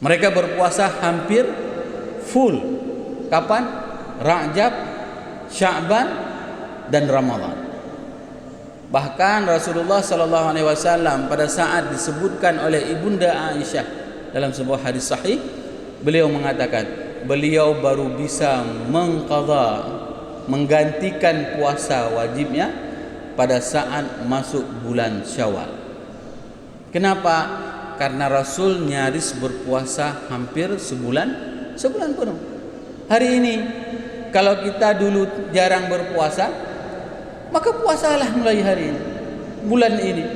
Mereka berpuasa hampir full. Kapan? Rajab, Sya'ban, dan Ramadan. Bahkan Rasulullah sallallahu alaihi wasallam pada saat disebutkan oleh Ibunda Aisyah dalam sebuah hadis sahih, beliau mengatakan beliau baru bisa menggantikan puasa wajibnya pada saat masuk bulan Syawal. Kenapa? Karena Rasul nyaris berpuasa hampir sebulan penuh. Hari ini kalau kita dulu jarang berpuasa, maka puasalah mulai hari ini, bulan ini.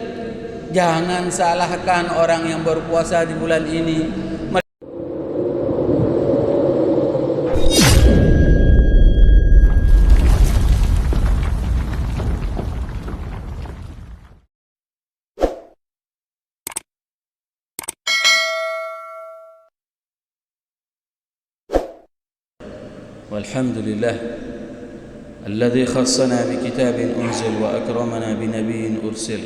Jangan salahkan orang yang berpuasa di bulan ini. Walhamdulillah الذي خصنا بكتاب أنزل وأكرمنا بنبي أرسل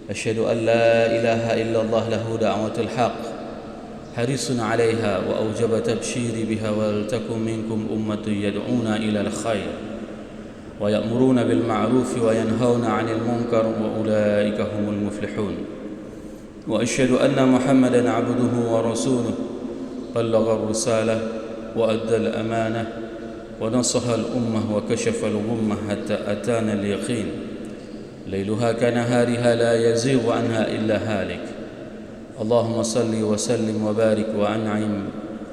أشهد أن لا إله إلا الله له دعوة الحق حريص عليها وأوجب تبشير بها ولتكن منكم أمة يدعون إلى الخير ويأمرون بالمعروف وينهون عن المنكر وأولئك هم المفلحون وأشهد أن محمدا عبده ورسوله بلغ الرسالة وأدى الأمانة ونصح الأمة وكشف الغمة حتى أتانا اليقين ليلها كنهارها لا يزيغ عنها إلا هالك اللهم صل وسلم وبارك وأنعم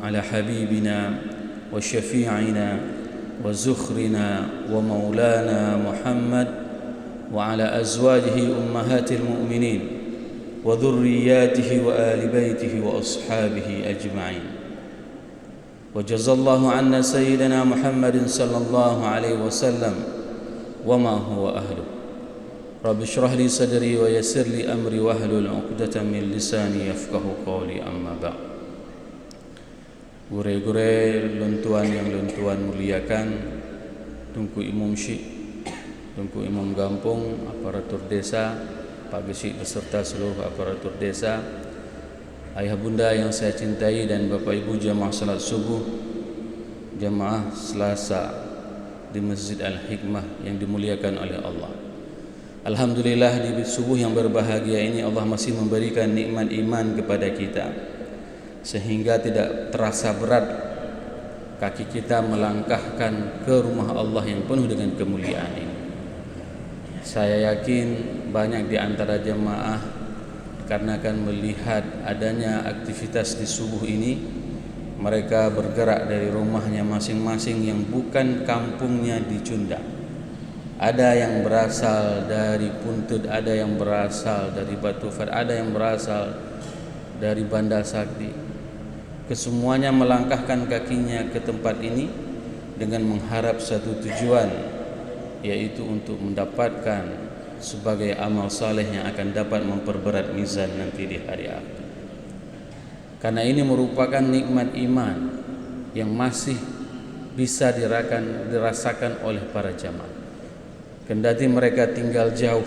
على حبيبنا وشفيعنا وزخرنا ومولانا محمد وعلى أزواجه أمهات المؤمنين وذرياته وآل بيته وأصحابه أجمعين وجزى الله عنا سيدنا محمد صلى الله عليه وسلم وما هو أهله رب اشرح لي صدري ويسر لي أمري واحلل عقدة من لساني يفقه قولي أما بعد. Gure-gure luntuan yang luntuan muliakan, Tunku Imam Syekh, Tunku Imam Gampung, aparatur desa, Pak Gesik beserta seluruh aparatur desa, ayah bunda yang saya cintai dan bapak ibu jamaah salat subuh, jamaah Selasa di Masjid Al-Hikmah yang dimuliakan oleh Allah. Alhamdulillah di subuh yang berbahagia ini Allah masih memberikan nikmat iman kepada kita, sehingga tidak terasa berat kaki kita melangkahkan ke rumah Allah yang penuh dengan kemuliaan ini. Saya yakin banyak di antara jemaah karena akan melihat adanya aktivitas di subuh ini, mereka bergerak dari rumahnya masing-masing yang bukan kampungnya di Cunda. Ada yang berasal dari Puntut, ada yang berasal dari Batu Fat, ada yang berasal dari Banda Sakti. Kesemuanya melangkahkan kakinya ke tempat ini dengan mengharap satu tujuan, yaitu untuk mendapatkan sebagai amal saleh yang akan dapat memperberat mizan nanti di hari akhir. Karena ini merupakan nikmat iman yang masih bisa dirasakan oleh para jamaah. Kendati mereka tinggal jauh,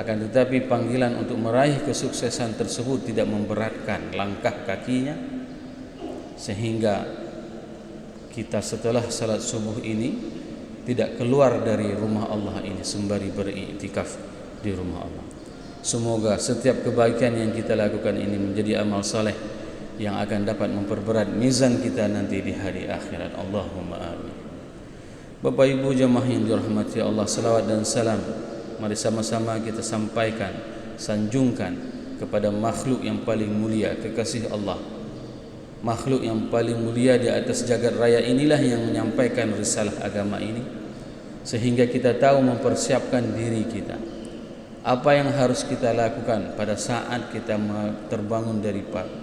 akan tetapi panggilan untuk meraih kesuksesan tersebut tidak memberatkan langkah kakinya, sehingga kita setelah salat subuh ini tidak keluar dari rumah Allah ini sembari beriktikaf di rumah Allah. Semoga setiap kebaikan yang kita lakukan ini menjadi amal saleh yang akan dapat memperberat mizan kita nanti di hari akhirat. Allahumma amin. Bapak Ibu jemaah yang dirahmati Allah, salawat dan salam mari sama-sama kita sampaikan, sanjungkan kepada makhluk yang paling mulia, kekasih Allah. Makhluk yang paling mulia di atas jagat raya inilah yang menyampaikan risalah agama ini, sehingga kita tahu mempersiapkan diri kita. Apa yang harus kita lakukan pada saat kita terbangun dari pagi?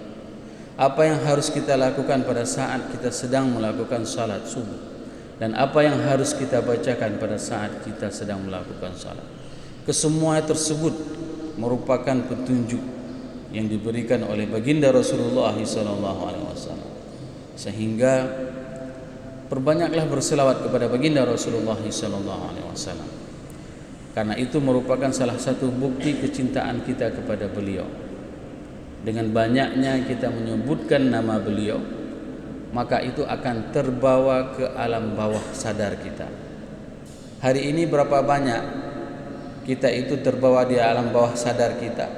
Apa yang harus kita lakukan pada saat kita sedang melakukan salat subuh? Dan apa yang harus kita bacakan pada saat kita sedang melakukan salat? Kesemua tersebut merupakan petunjuk yang diberikan oleh baginda Rasulullah SAW. Sehingga perbanyaklah berselawat kepada baginda Rasulullah SAW. Karena itu merupakan salah satu bukti kecintaan kita kepada beliau. dengan banyaknya kita menyebutkan nama beliau, maka itu akan terbawa ke alam bawah sadar kita. Hari ini berapa banyak kita itu terbawa di alam bawah sadar kita,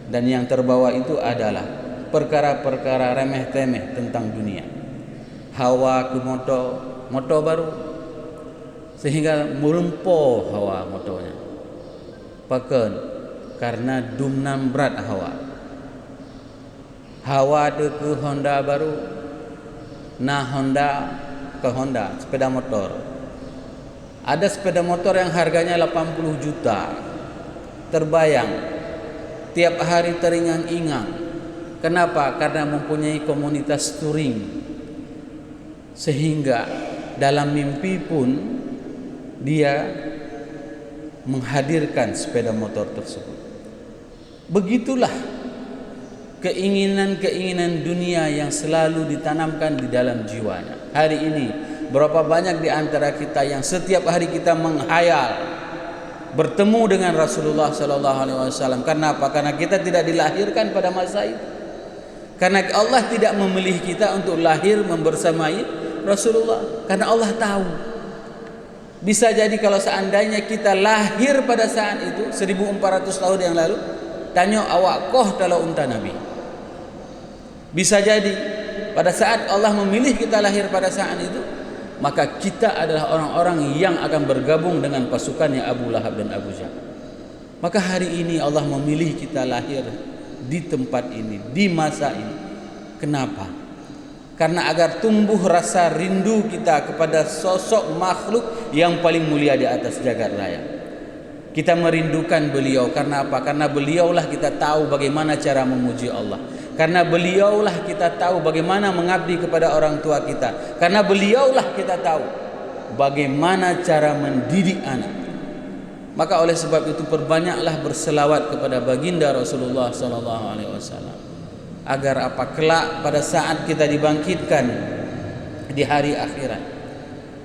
dan yang terbawa itu adalah perkara-perkara remeh-temeh tentang dunia, hawa ke motor baru, sehingga merempoh hawa motornya. Pakan karena dumnam berat hawa ada ke Honda baru, nah Honda ke Honda sepeda motor. Ada sepeda motor yang harganya 80 juta. Terbayang tiap hari teringang-ingang. Kenapa? Karena mempunyai komunitas touring, sehingga dalam mimpi pun dia menghadirkan sepeda motor tersebut. Begitulah keinginan-keinginan dunia yang selalu ditanamkan di dalam jiwanya. Hari ini berapa banyak di antara kita yang setiap hari kita menghayal bertemu dengan Rasulullah sallallahu alaihi wasallam. Kenapa? Karena kita tidak dilahirkan pada masa itu. Karena Allah tidak memilih kita untuk lahir membersamai Rasulullah. Karena Allah tahu. Bisa jadi kalau seandainya kita lahir pada saat itu 1400 tahun yang lalu, tanya awak koh kalau unta Nabi. Bisa jadi pada saat Allah memilih kita lahir pada saat itu, maka kita adalah orang-orang yang akan bergabung dengan pasukannya Abu Lahab dan Abu Jahal. Maka hari ini Allah memilih kita lahir di tempat ini, di masa ini. Kenapa? Karena agar tumbuh rasa rindu kita kepada sosok makhluk yang paling mulia di atas jagat raya. Kita merindukan beliau. Karena apa? Karena beliaulah kita tahu bagaimana cara memuji Allah. Karena beliaulah kita tahu bagaimana mengabdi kepada orang tua kita. Karena beliaulah kita tahu bagaimana cara mendidik anak. Maka oleh sebab itu perbanyaklah berselawat kepada baginda Rasulullah sallallahu alaihi wasallam, agar apa kelak pada saat kita dibangkitkan di hari akhirat,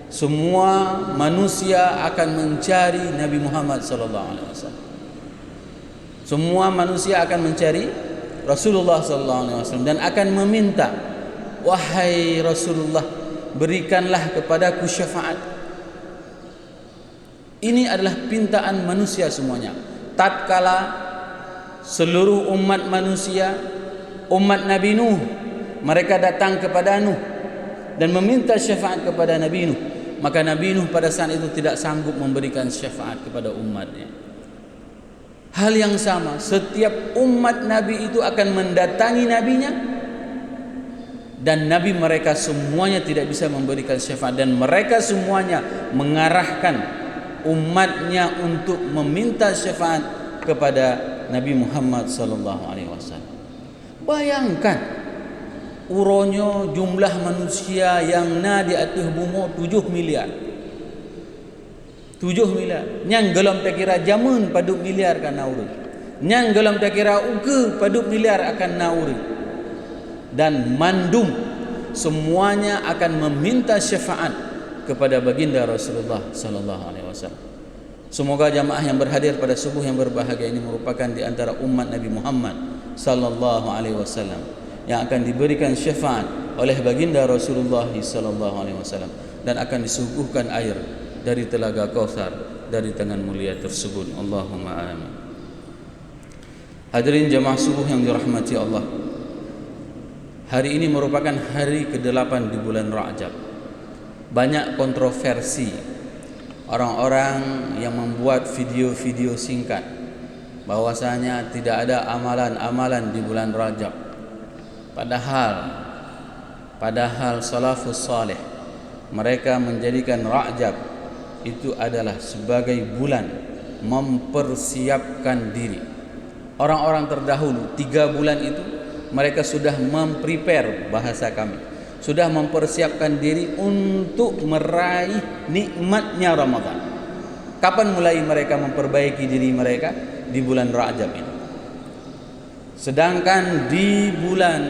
semua manusia akan mencari Nabi Muhammad sallallahu alaihi wasallam. Semua manusia akan mencari Rasulullah sallallahu alaihi wasallam dan akan meminta, wahai Rasulullah, berikanlah kepadaku syafaat. Ini adalah pintaan manusia semuanya. Tatkala seluruh umat manusia, umat Nabi Nuh, mereka datang kepada Nuh dan meminta syafaat kepada Nabi Nuh, maka Nabi Nuh pada saat itu tidak sanggup memberikan syafaat kepada umatnya. Hal yang sama, setiap umat Nabi itu akan mendatangi nabinya, dan nabi mereka semuanya tidak bisa memberikan syafaat, dan mereka semuanya mengarahkan umatnya untuk meminta syafaat kepada Nabi Muhammad sallallahu alaihi wasallam. Bayangkan uronyo jumlah manusia yang di atas bumi 7 miliar. 7 miliar. Nyang gelam tak kira jamun paduk miliar akan nauri. Nyang gelam tak kira uke paduk miliar akan nauri. Dan mandum semuanya akan meminta syafaat kepada baginda Rasulullah sallallahu alaihi wasallam. Semoga jamaah yang berhadir pada subuh yang berbahagia ini merupakan di antara umat Nabi Muhammad sallallahu alaihi wasallam yang akan diberikan syafaat oleh baginda Rasulullah sallallahu alaihi wasallam, dan akan disuguhkan air dari telaga Kautsar dari tangan mulia tersebut. Allahumma amin. Hadirin jamaah subuh yang dirahmati Allah, hari ini merupakan hari ke-8 di bulan Rajab. Banyak kontroversi orang-orang yang membuat video-video singkat bahwasanya tidak ada amalan-amalan di bulan Rajab. Padahal salafus salih mereka menjadikan Rajab itu adalah sebagai bulan mempersiapkan diri. Orang-orang terdahulu 3 bulan itu mereka sudah memprepare, bahasa kami, sudah mempersiapkan diri untuk meraih nikmatnya Ramadan. Kapan mulai mereka memperbaiki diri mereka? Di bulan Rajab ini. Sedangkan di bulan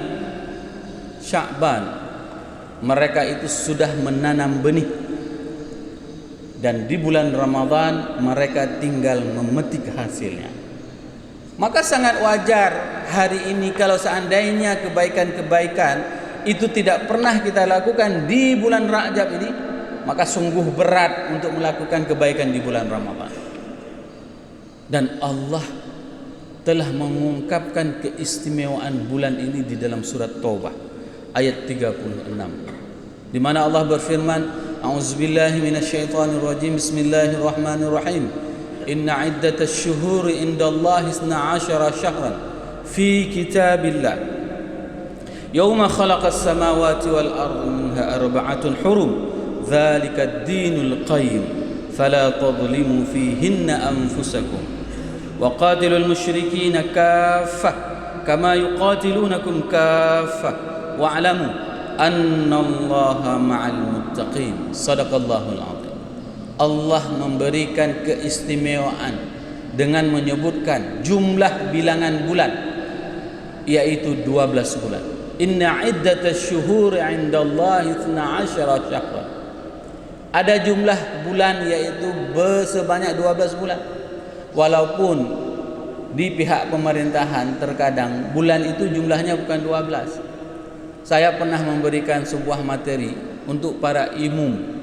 Sya'ban mereka itu sudah menanam benih, dan di bulan Ramadan mereka tinggal memetik hasilnya. Maka sangat wajar hari ini kalau seandainya kebaikan-kebaikan itu tidak pernah kita lakukan di bulan Rajab ini, maka sungguh berat untuk melakukan kebaikan di bulan Ramadan. Dan Allah telah mengungkapkan keistimewaan bulan ini di dalam surat Taubah ayat 36, di mana Allah berfirman, A'udzubillahi minasyaitonirrajim, Bismillahirrahmanirrahim. Inna iddatash syuhuri indallahi 12 syahran fi kitabillah yawma khalaqas samawati wal ardi minha arba'atun hurum dzalika ad-dinul qayyim fala tadhlimu fihinna anfusakum wa qatilul musyrikina kaffah kama yuqatilunakum kaffah wa'lamu annallaha ma'al muttaqin. Shadaqallahul azim. Allah memberikan keistimewaan dengan menyebutkan jumlah bilangan bulan, yaitu 12 bulan. Inna iddatash syuhuri 'indallahi 12 syahran. Ada jumlah bulan yaitu sebanyak 12 bulan. Walaupun di pihak pemerintahan terkadang bulan itu jumlahnya bukan 12. Saya pernah memberikan sebuah materi untuk para imum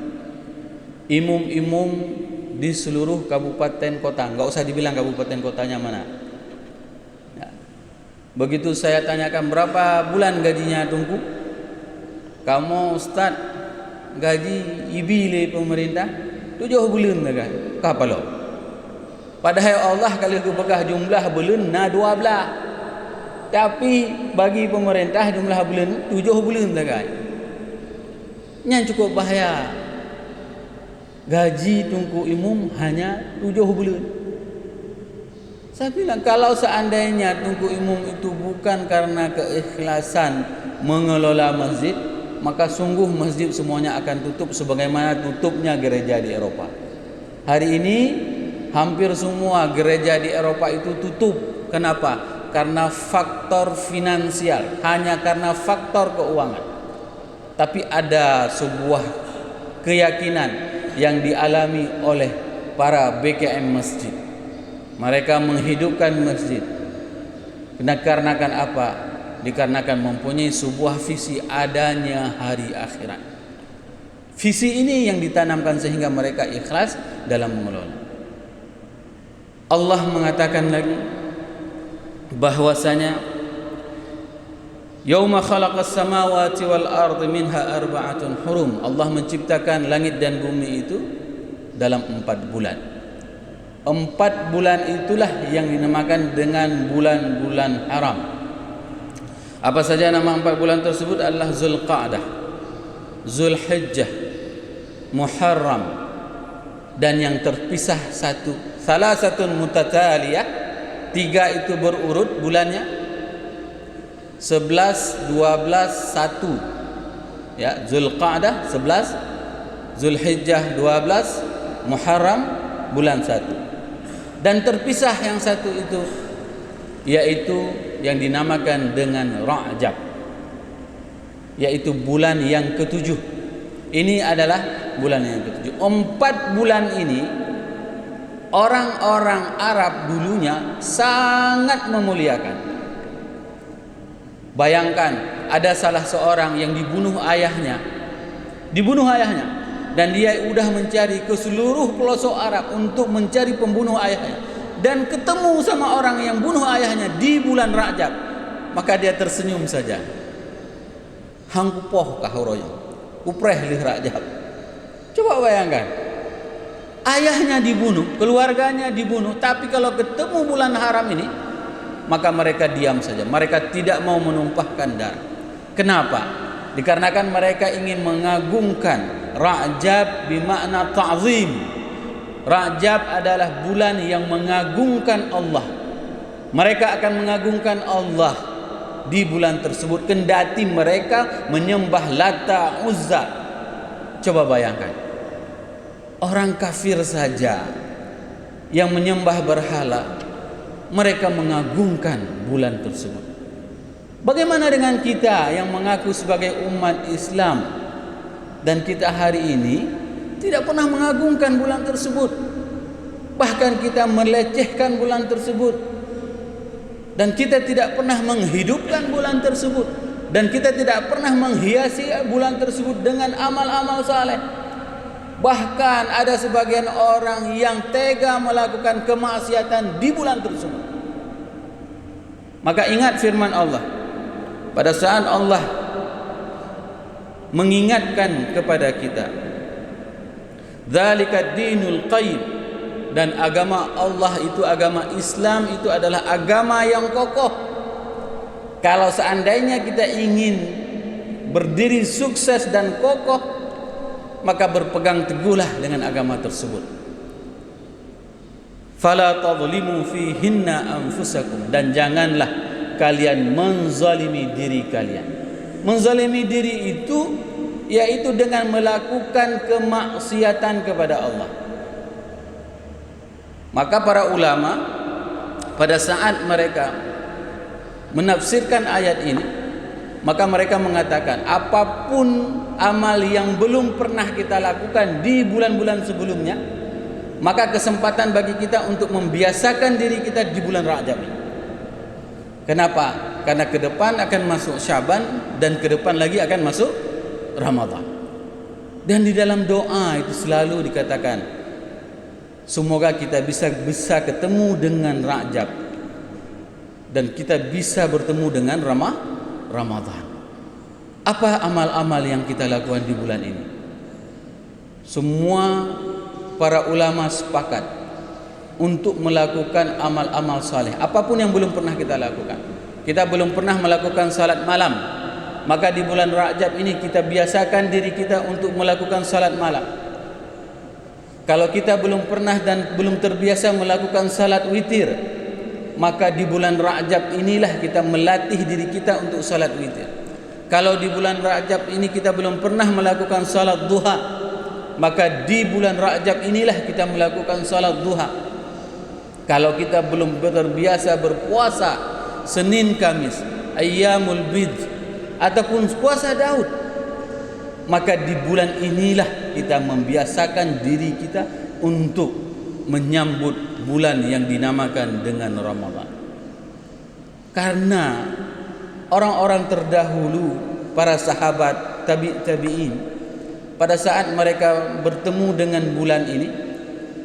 di seluruh kabupaten kota, enggak usah dibilang kabupaten kotanya mana ya. Begitu saya tanyakan berapa bulan gajinya Tunku, kamu Ustaz gaji ibile pemerintah 7 bulan kan kapalo. Padahal Allah kalau aku pegah jumlah bulan na 12, tapi bagi pemerintah jumlah bulan 7 bulan kan. Yang cukup bahaya. Gaji Tunku Imum hanya 7 bulan. Saya bilang kalau seandainya Tunku Imum itu bukan karena keikhlasan mengelola masjid, maka sungguh masjid semuanya akan tutup sebagaimana tutupnya gereja di Eropa. Hari ini hampir semua gereja di Eropa itu tutup. Kenapa? Karena faktor finansial, hanya karena faktor keuangan. Tapi ada sebuah keyakinan yang dialami oleh para BKM masjid. Mereka menghidupkan masjid. Dikarenakan apa? Dikarenakan mempunyai sebuah visi adanya hari akhirat. Visi ini yang ditanamkan sehingga mereka ikhlas dalam mengelola. Allah mengatakan lagi bahwasanya Yauma khalaqas samawati wal ardi minha arba'atun hurum. Allah menciptakan langit dan bumi itu dalam 4 bulan. 4 bulan itulah yang dinamakan dengan bulan-bulan haram. Apa saja nama 4 bulan tersebut adalah Zulqa'dah, Zulhijjah, Muharram, dan yang terpisah salasatun mutataliyah, 3 itu berurut bulannya, 11, 12, 1 ya, Zulqa'dah 11, Zulhijjah 12, Muharram bulan 1. Dan terpisah yang satu itu, yaitu yang dinamakan dengan Rajab, yaitu bulan yang ke-7. Ini adalah bulan yang ke-7. 4 bulan ini orang-orang Arab dulunya sangat memuliakan. Bayangkan ada salah seorang yang dibunuh ayahnya, dan dia sudah mencari ke seluruh pelosok Arab untuk mencari pembunuh ayahnya, dan ketemu sama orang yang bunuh ayahnya di bulan Rajab. Maka dia tersenyum saja. Hangkupoh kahoroyong, upreh lih Rajab. Coba bayangkan, ayahnya dibunuh, keluarganya dibunuh, tapi kalau ketemu bulan haram ini, maka mereka diam saja. Mereka tidak mau menumpahkan darah. Kenapa? Dikarenakan mereka ingin mengagungkan Rajab bermakna ta'zim. Rajab adalah bulan yang mengagungkan Allah. Mereka akan mengagungkan Allah di bulan tersebut, kendati mereka menyembah Lata, Uzza. Coba bayangkan, orang kafir saja yang menyembah berhala, mereka mengagungkan bulan tersebut. Bagaimana dengan kita yang mengaku sebagai umat Islam dan kita hari ini tidak pernah mengagungkan bulan tersebut, bahkan kita melecehkan bulan tersebut. dan kita tidak pernah menghidupkan bulan tersebut, dan kita tidak pernah menghiasi bulan tersebut dengan amal-amal saleh. Bahkan ada sebagian orang yang tega melakukan kemaksiatan di bulan tersebut. Maka ingat firman Allah pada saat Allah mengingatkan kepada kita, dzalika dinul qayyim, dan agama Allah itu, agama Islam itu adalah agama yang kokoh. Kalau seandainya kita ingin berdiri sukses dan kokoh, maka berpegang teguhlah dengan agama tersebut. Fala tadhlimu fihinna anfusakum, dan janganlah kalian menzalimi diri kalian. Menzalimi diri itu yaitu dengan melakukan kemaksiatan kepada Allah. Maka para ulama pada saat mereka menafsirkan ayat ini, maka mereka mengatakan apapun amal yang belum pernah kita lakukan di bulan-bulan sebelumnya, maka kesempatan bagi kita untuk membiasakan diri kita di bulan Rajab ini. Kenapa? Karena ke depan akan masuk Syaban, dan ke depan lagi akan masuk Ramadan. Dan di dalam doa itu selalu dikatakan, semoga kita bisa ketemu dengan Rajab, dan kita bisa bertemu dengan Ramadan. Apa amal-amal yang kita lakukan di bulan ini? Semua para ulama sepakat untuk melakukan amal-amal saleh. Apapun yang belum pernah kita lakukan. Kita belum pernah melakukan salat malam, maka di bulan Rajab ini kita biasakan diri kita untuk melakukan salat malam. Kalau kita belum pernah dan belum terbiasa melakukan salat witir, maka di bulan Rajab inilah kita melatih diri kita untuk salat witir. Kalau di bulan Rajab ini kita belum pernah melakukan salat duha, maka di bulan Rajab inilah kita melakukan salat duha. Kalau kita belum terbiasa berpuasa Senin Kamis, Ayyamul Bid, ataupun puasa Daud, maka di bulan inilah kita membiasakan diri kita untuk menyambut bulan yang dinamakan dengan Ramadan. Karena orang-orang terdahulu, para sahabat tabi'in, pada saat mereka bertemu dengan bulan ini,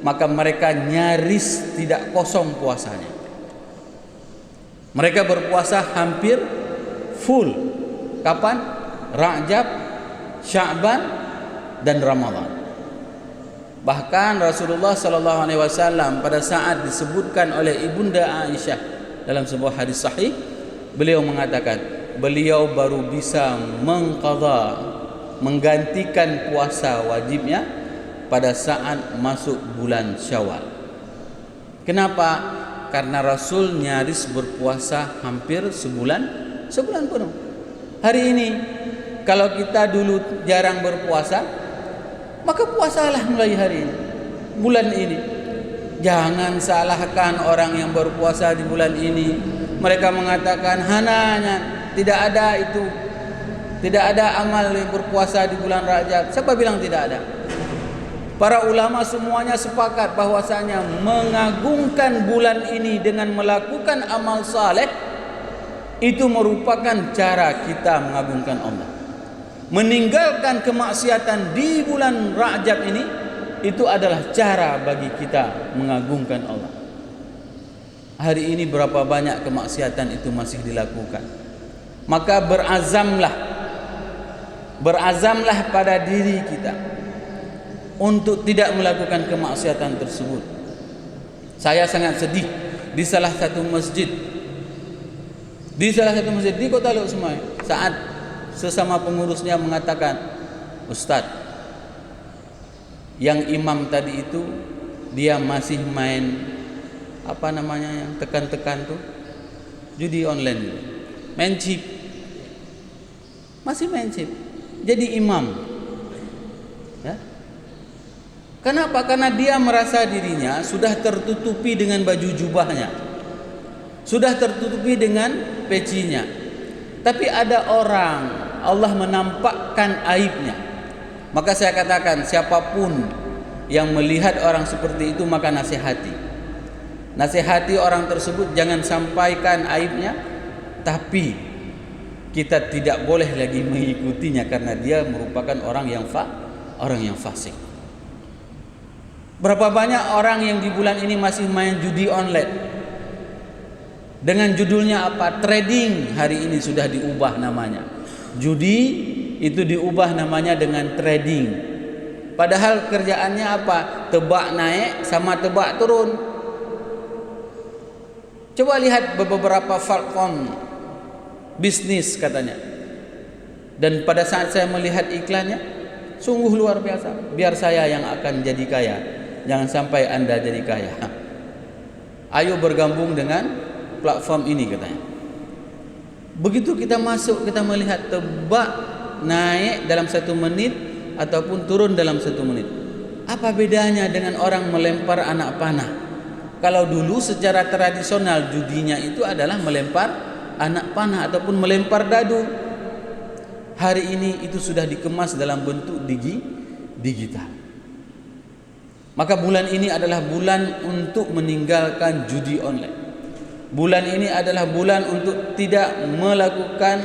maka mereka nyaris tidak kosong puasanya. Mereka berpuasa hampir full. Kapan? Rajab, Sya'ban, dan Ramadan. Bahkan Rasulullah SAW pada saat disebutkan oleh Ibunda Aisyah dalam sebuah hadis sahih, beliau mengatakan beliau baru bisa menggantikan puasa wajibnya pada saat masuk bulan Syawal. Kenapa? Karena Rasul nyaris berpuasa hampir sebulan penuh. Hari ini kalau kita dulu jarang berpuasa, maka puasalah mulai hari ini, bulan ini. Jangan salahkan orang yang berpuasa di bulan ini. Mereka mengatakan hananya tidak ada itu, tidak ada amal yang berpuasa di bulan Rajab. Siapa bilang tidak ada? Para ulama semuanya sepakat bahwasanya mengagungkan bulan ini dengan melakukan amal saleh itu merupakan cara kita mengagungkan Allah. Meninggalkan kemaksiatan di bulan Rajab ini, itu adalah cara bagi kita mengagungkan Allah. Hari ini berapa banyak kemaksiatan itu masih dilakukan. Maka berazamlah pada diri kita untuk tidak melakukan kemaksiatan tersebut. Saya sangat sedih di salah satu masjid di Kota Lok Semai, saat sesama pengurusnya mengatakan, Ustadz, yang imam tadi itu dia masih main apa namanya yang tekan-tekan tuh, judi online, main chip, masih main chip, jadi imam. Ya. Kenapa? Karena dia merasa dirinya sudah tertutupi dengan baju jubahnya, sudah tertutupi dengan pecinya. Tapi ada orang, Allah menampakkan aibnya. Maka saya katakan, siapapun yang melihat orang seperti itu, maka nasihati. nasihati orang tersebut, jangan sampaikan aibnya, tapi kita tidak boleh lagi mengikutinya karena dia merupakan orang yang fasik. Berapa banyak orang yang di bulan ini masih main judi online? Dengan judulnya apa? Trading. Hari ini sudah diubah namanya. Judi itu diubah namanya dengan trading. Padahal kerjaannya apa? Tebak naik sama tebak turun. Coba lihat beberapa platform bisnis katanya. Dan pada saat saya melihat iklannya, sungguh luar biasa. Biar saya yang akan jadi kaya, jangan sampai Anda jadi kaya. Ayo bergabung dengan platform ini katanya. Begitu kita masuk, kita melihat tebak naik dalam 1 menit ataupun turun dalam 1 menit. Apa bedanya dengan orang melempar anak panah? Kalau dulu secara tradisional judinya itu adalah melempar anak panah ataupun melempar dadu. Hari ini itu sudah dikemas dalam bentuk digital. Maka bulan ini adalah bulan untuk meninggalkan judi online. Bulan ini adalah bulan untuk tidak melakukan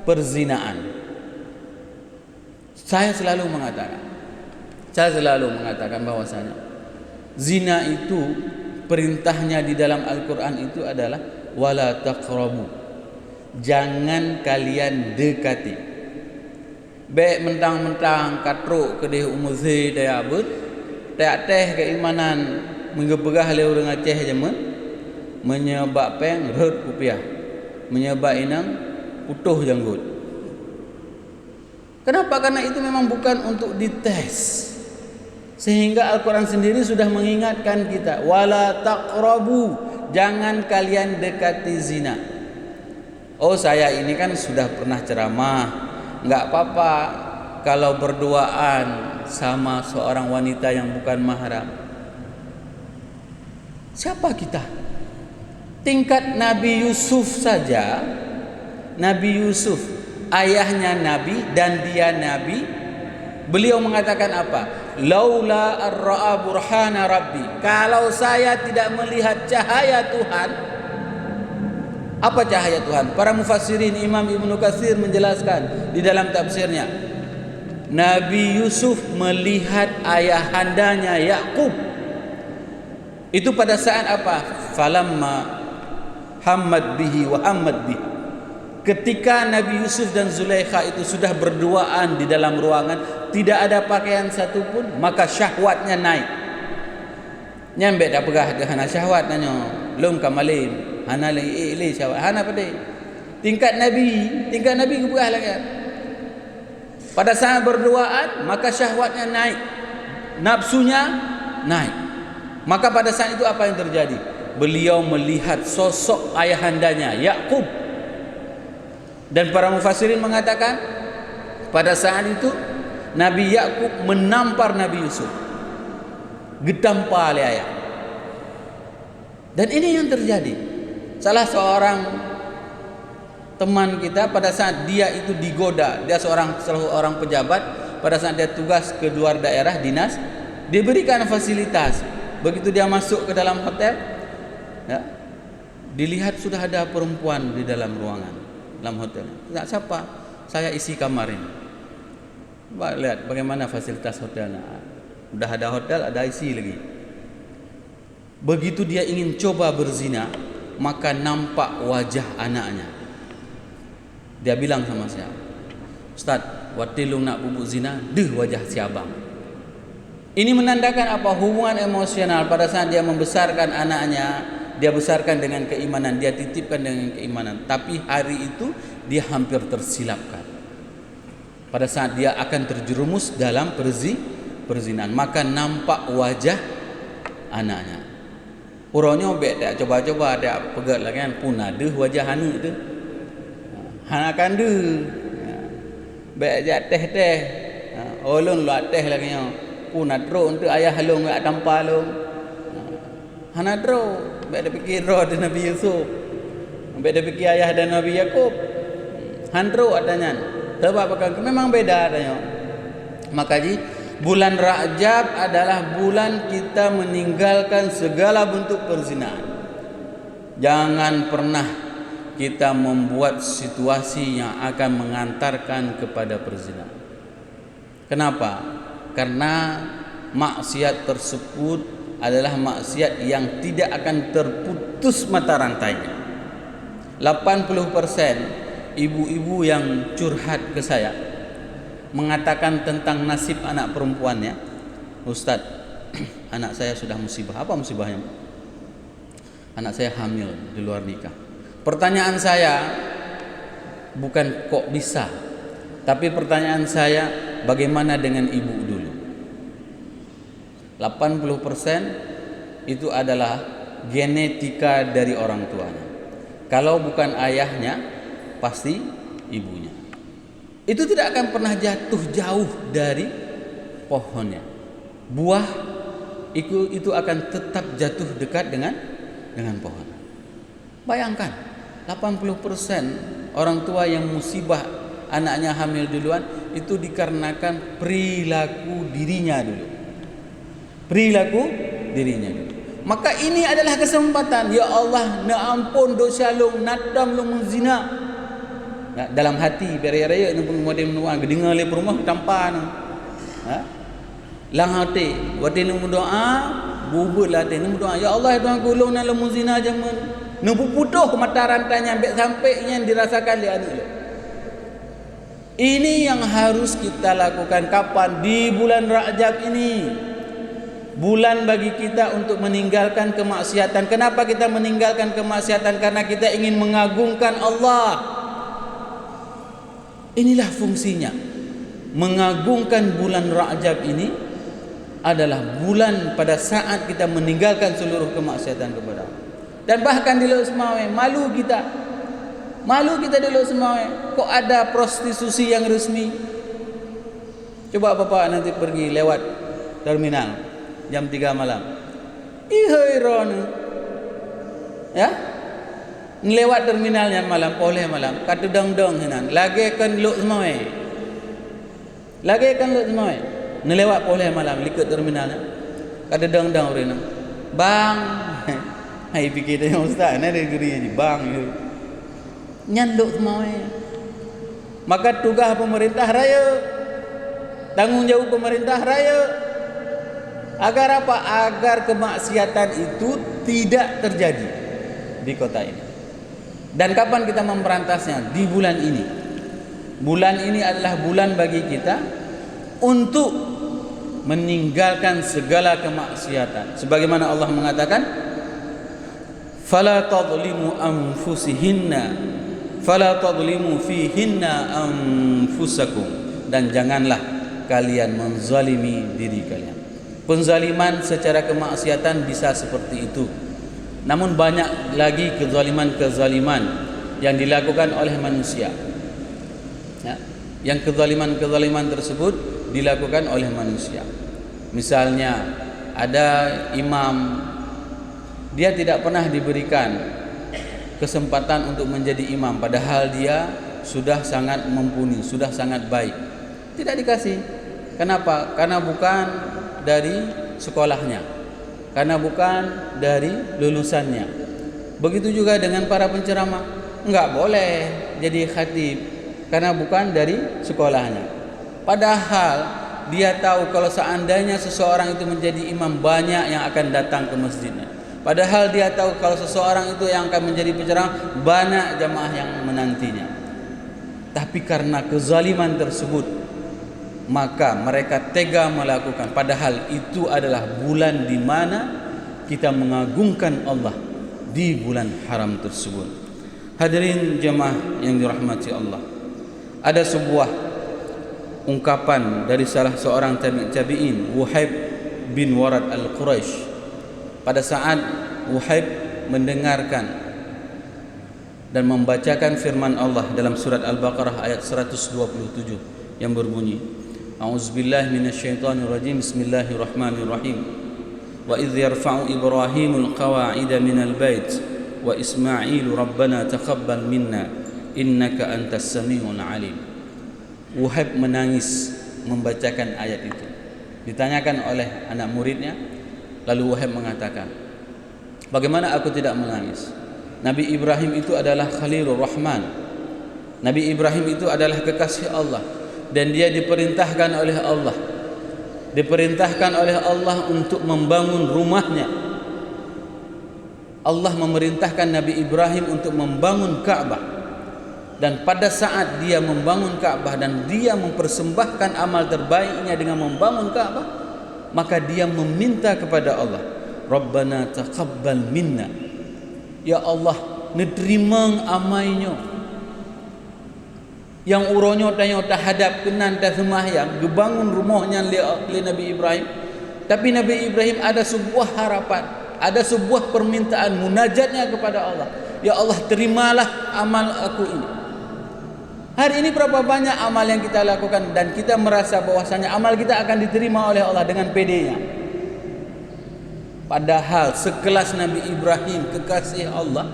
perzinaan. Saya selalu mengatakan bahwasanya zina itu perintahnya di dalam Al-Quran itu adalah wala taqrabu. Jangan kalian dekati. Baik mentang-mentang katruk ke dia umuzi dia abut, tak teh keimanan mengebegah leu dengan Aceh jaman, menyebab peng rut rupiah, menyebab inang putuh janggut. Kenapa? Karena itu memang bukan untuk dites. Sehingga Al-Quran sendiri sudah mengingatkan kita, wala taqrabu, jangan kalian dekati zina. Oh, saya ini kan sudah pernah ceramah, enggak apa-apa kalau berduaan sama seorang wanita yang bukan mahram. Siapa kita? Tingkat Nabi Yusuf saja, Nabi Yusuf ayahnya Nabi dan dia Nabi, beliau mengatakan apa? Laula ar-ra'a burhana rabbi, kalau saya tidak melihat cahaya Tuhan. Apa cahaya Tuhan? Para mufassirin, Imam Ibnu Katsir menjelaskan di dalam tafsirnya, Nabi Yusuf melihat ayahandanya Yakub. Itu pada saat apa? Falamma Hammad bihi wa hammad bihi. Ketika Nabi Yusuf dan Zulaikha itu sudah berduaan di dalam ruangan, tidak ada pakaian satupun, maka syahwatnya naik. Nyambe dah pegah ke hana syahwat nanya, lum kamalim, hana li syahwat, hana pade. Tingkat Nabi kepegah lagi. Pada saat berduaan, maka syahwatnya naik, nafsunya naik. Maka pada saat itu apa yang terjadi? Beliau melihat sosok ayahandanya Yakub. Dan para mufassirin mengatakan pada saat itu Nabi Yakub menampar Nabi Yusuf, getampar oleh ayah. Dan ini yang terjadi. Salah seorang teman kita pada saat dia itu digoda, dia seorang pejabat, pada saat dia tugas ke luar daerah dinas, diberikan fasilitas. Begitu dia masuk ke dalam hotel, ya, dilihat sudah ada perempuan di dalam ruangan, dalam hotel. Tidak, siapa? Saya isi kamar ini. Lihat bagaimana fasilitas hotelnya. Sudah ada hotel, ada isi lagi. Begitu dia ingin coba berzina, maka nampak wajah anaknya. Dia bilang sama saya, Ustaz, waktu lu nak bubuk zina, wajah si abang. Ini menandakan apa? Hubungan emosional pada saat dia membesarkan anaknya, dia besarkan dengan keimanan, dia titipkan dengan keimanan. Tapi hari itu dia hampir tersilapkan. Pada saat dia akan terjerumus dalam perzinahan, maka nampak wajah anaknya. Urangnya beda, coba-coba ada pegat lah kan, pun ada wajah anak tu. Hana kan de. Baik jateh teh. Olon lu ateh lagi nya. Pun adro untuk ayah halung enggak tampal lu. Hana dro, baik dia fikir roh dan Nabi Yusuf. Baik dia fikir ayah dan Nabi Yakub. Handro adanya. Sebab memang beda adanya. Maka ji Bulan Rajab adalah bulan kita meninggalkan segala bentuk perzinahan. Jangan pernah kita membuat situasi yang akan mengantarkan kepada perzinahan. Kenapa? Karena maksiat tersebut adalah maksiat yang tidak akan terputus mata rantainya. 80% ibu-ibu yang curhat ke saya mengatakan tentang nasib anak perempuannya, Ustaz, anak saya sudah musibah. Apa musibahnya? Anak saya hamil di luar nikah. Pertanyaan saya bukan kok bisa, tapi pertanyaan saya bagaimana dengan ibu dulu? 80% itu adalah genetika dari orang tuanya. Kalau bukan ayahnya, pasti ibunya. Itu tidak akan pernah jatuh jauh dari pohonnya. Buah itu akan tetap jatuh dekat dengan pohon. Bayangkan 80% orang tua yang musibah anaknya hamil duluan itu dikarenakan perilaku dirinya dulu. Maka ini adalah kesempatan. Ya Allah, na ampun dosa long, nadam long menzina. Dalam hati beraya-raya nu modem nu dengar le rumah tampan. Lang hati, wate nu doa, bubul lah nu doa. Ya Allah, Tuhan ku long na menzina jaman. Nu putuh mata rantainya sampai yang dirasakan oleh anak le. Ini yang harus kita lakukan kapan? Di bulan Rajab ini. Bulan bagi kita untuk meninggalkan kemaksiatan. Kenapa kita meninggalkan kemaksiatan? Karena kita ingin mengagungkan Allah. Inilah fungsinya. Mengagungkan bulan Rajab ini adalah bulan pada saat kita meninggalkan seluruh kemaksiatan kepada Allah. Dan bahkan di Lok Semawe, malu kita di Lok Semawe. Kok ada prostitusi yang resmi? Coba Bapak nanti pergi lewat terminal jam 3 malam. Ihairon. Ya? Lewat terminalnya malam, oleh malam, kata dong-dong hinan. Lagi kan Lok Semawe. Nelewat oleh malam likut terminalnya. Kata dong-dong rena. Bang. Hai fikir dia ustaz, ada gerinya di bang. Nyan Lok Semawe. Maka tugas pemerintah raya, tanggung jawab pemerintah raya. Agar apa? Agar kemaksiatan itu tidak terjadi di kota ini. Dan kapan kita memberantasnya? Di bulan ini. Bulan ini adalah bulan bagi kita untuk meninggalkan segala kemaksiatan. Sebagaimana Allah mengatakan, "Fala tadhlimu anfusihinna, fala tadhlimu fihinna anfusakum." Dan janganlah kalian menzalimi diri kalian. Penzaliman secara kemaksiatan bisa seperti itu. Namun banyak lagi kezaliman-kezaliman yang dilakukan oleh manusia. Ya, yang kezaliman-kezaliman tersebut dilakukan oleh manusia. Misalnya ada imam, dia tidak pernah diberikan kesempatan untuk menjadi imam, padahal dia sudah sangat mumpuni, sudah sangat baik. Tidak dikasih. Kenapa? Karena bukan dari sekolahnya, karena bukan dari lulusannya. Begitu juga dengan para penceramah, enggak boleh jadi khatib karena bukan dari sekolahnya. Padahal dia tahu kalau seandainya seseorang itu menjadi imam, banyak yang akan datang ke masjidnya. Padahal dia tahu kalau seseorang itu yang akan menjadi penceramah, banyak jamaah yang menantinya. Tapi karena kezaliman tersebut, maka mereka tega melakukan, padahal itu adalah bulan di mana kita mengagungkan Allah, di bulan haram tersebut. Hadirin jemaah yang dirahmati Allah, ada sebuah ungkapan dari salah seorang tabi'in, Wuhaib bin Warad al-Quraisy. Pada saat Wuhaib mendengarkan dan membacakan firman Allah dalam surat Al-Baqarah ayat 127 yang berbunyi, A'udzubillahi minasyaitonirrajim. Bismillahirrahmanirrahim. Wa idh yarfa'u Ibrahimul qawa'ida minal bait wa Ismailu rabbana taqabbal minna innaka antas samiul alim. Wuhaib menangis membacakan ayat itu. Ditanyakan oleh anak muridnya, lalu Wahab mengatakan, bagaimana aku tidak menangis? Nabi Ibrahim itu adalah Khalilur Rahman. Nabi Ibrahim itu adalah kekasih Allah, dan dia diperintahkan oleh Allah. Diperintahkan oleh Allah untuk membangun rumahnya. Allah memerintahkan Nabi Ibrahim untuk membangun Ka'bah. Dan pada saat dia membangun Ka'bah dan dia mempersembahkan amal terbaiknya dengan membangun Ka'bah, maka dia meminta kepada Allah, Rabbana taqabbal minna. Ya Allah, nedrimang amainyo. Yang uronyo tanyo tahadap kenan ta semahyang, gebangun rumahnya li Nabi Ibrahim. Tapi Nabi Ibrahim ada sebuah harapan, ada sebuah permintaan munajatnya kepada Allah. Ya Allah, terimalah amal aku ini. Hari ini berapa banyak amal yang kita lakukan dan kita merasa bahwasanya amal kita akan diterima oleh Allah dengan pedenya. Padahal sekelas Nabi Ibrahim kekasih Allah,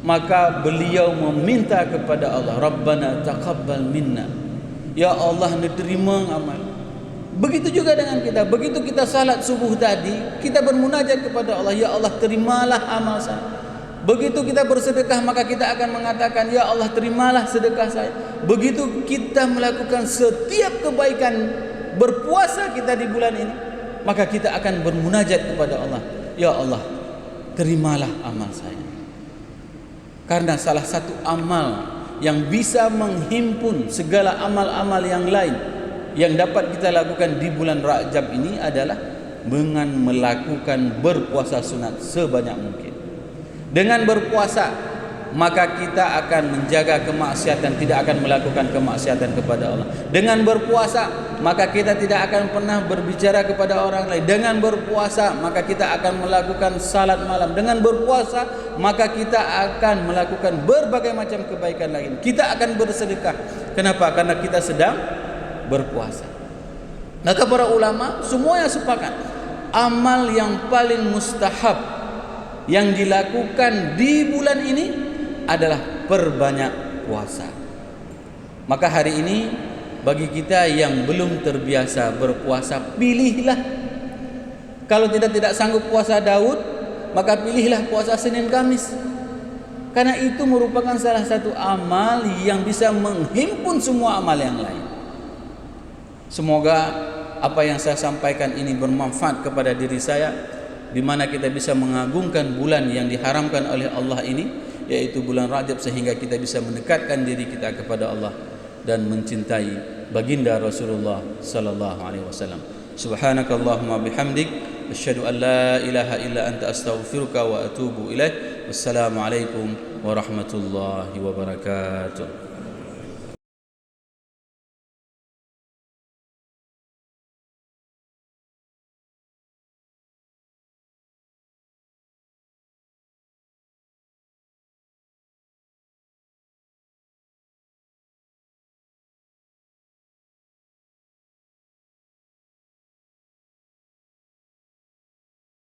maka beliau meminta kepada Allah, Rabbana taqabbal minna. Ya Allah, diterima amal. Begitu juga dengan kita. Begitu kita salat subuh tadi, kita bermunajat kepada Allah, ya Allah, terimalah amal saya. Begitu kita bersedekah, maka kita akan mengatakan, ya Allah, terimalah sedekah saya. Begitu kita melakukan setiap kebaikan, berpuasa kita di bulan ini, maka kita akan bermunajat kepada Allah, ya Allah, terimalah amal saya. Karena salah satu amal yang bisa menghimpun segala amal-amal yang lain yang dapat kita lakukan di bulan Rajab ini adalah dengan melakukan berpuasa sunat sebanyak mungkin. Dengan berpuasa, maka kita akan menjaga kemaksiatan, tidak akan melakukan kemaksiatan kepada Allah. Dengan berpuasa, maka kita tidak akan pernah berbicara kepada orang lain. Dengan berpuasa, maka kita akan melakukan salat malam. Dengan berpuasa, maka kita akan melakukan berbagai macam kebaikan lain. Kita akan bersedekah. Kenapa? Karena kita sedang berpuasa. Maka para ulama semuanya sepakat, amal yang paling mustahab yang dilakukan di bulan ini adalah perbanyak puasa. Maka hari ini bagi kita yang belum terbiasa berpuasa, pilihlah. Kalau tidak sanggup puasa Daud, maka pilihlah puasa Senin Kamis. Karena itu merupakan salah satu amal yang bisa menghimpun semua amal yang lain. Semoga apa yang saya sampaikan ini bermanfaat kepada diri saya, di mana kita bisa mengagungkan bulan yang diharamkan oleh Allah ini, yaitu bulan Rajab, sehingga kita bisa mendekatkan diri kita kepada Allah dan mencintai baginda Rasulullah sallallahu alaihi wasallam. Subhanakallahumma bihamdik, asyhadu an la ilaha illa anta, astaghfiruka wa atubu ilaik. Wassalamualaikum warahmatullahi wabarakatuh.